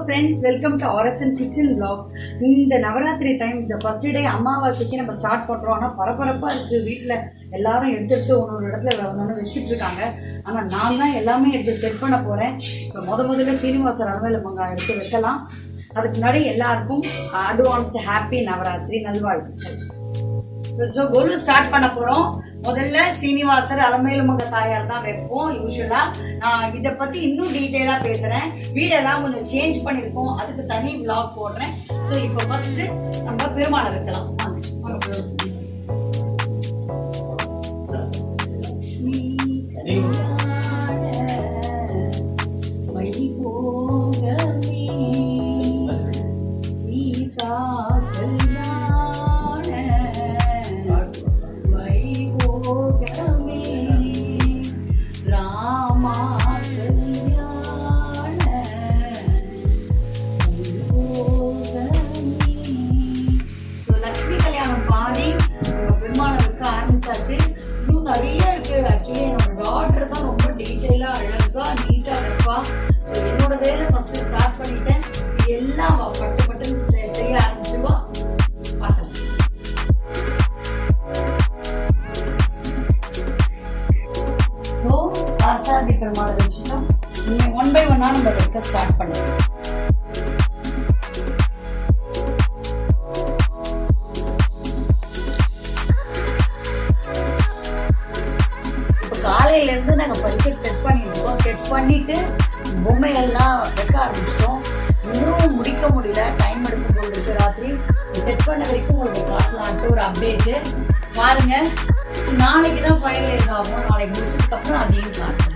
friends, welcome to RSN Kitchen Vlog. இந்த Navaratri time இந்த first day அமாவாசைக்கு நம்ம ஸ்டார்ட் பண்ணுறோம். ஆனால் பரபரப்பாக இருக்குது. வீட்டில் எல்லாரும் எடுத்து ஒரு இடத்துல ஒன்று வச்சுட்டு இருக்காங்க. ஆனால் நான் தான் எல்லாமே எடுத்து செட் பண்ண போகிறேன். இப்போ முதல்ல சீனிவாசர் அலுவலில் எடுத்து வைக்கலாம். அதுக்கு முன்னாடி எல்லாருக்கும் அட்வான்ஸ்டு ஹாப்பி நவராத்திரி நல்வாழ்த்துக்கள். ஸோ கொலு ஸ்டார்ட் பண்ண போகிறோம். முதல்ல சீனிவாசர் அலமேலுமங்க தாயார் தான் வைப்போம். யூஸ்வலா நான் இதை பத்தி இன்னும் டீட்டெயிலா பேசுறேன். வீடெல்லாம் கொஞ்சம் சேஞ்ச் பண்ணிருக்கோம், அதுக்கு தனி விளாக் போடுறேன். ஸோ இப்போ ஃபர்ஸ்ட் நம்ம பெருமாளை வைக்கலாம். இன்னும் நிறைய இருக்கு. ஆக்சுவலி என்னோட டாட்டர் தான் ரொம்ப டீட்டெயிலா அழகா நீட்டா வைப்பா. ஸோ என்னோட வேலை ஃபர்ஸ்ட் ஸ்டார்ட் பண்ணிட்டேன். எல்லாம் பட்டு செய்ய ஆரம்பிச்சுவா. பார்க்கலாம். ஸோ ஆசாதி பெருமாளை வச்சுட்டோம். ஒன் பை ஒன்னா நம்ம வைக்க ஸ்டார்ட் பண்ணுவோம். காலையில இருந்து நாங்க படிக்கட் செட் பண்ணிருக்கோம். செட் பண்ணிட்டு பொம்மையெல்லாம் வைக்க ஆரம்பிச்சிட்டோம். இன்னும் முடிக்க முடியல, டைம் எடுக்கும் போது இருக்கு. ராத்திரி செட் பண்ண வரைக்கும் உங்களுக்கு காட்டலான்ட்டு ஒரு அப்டேட்டு பாருங்க. நாளைக்கு தான் ஃபைனலைஸ் ஆகும். நாளைக்கு முடிச்சதுக்கு அப்புறம் அதையும் காட்டுறேன்.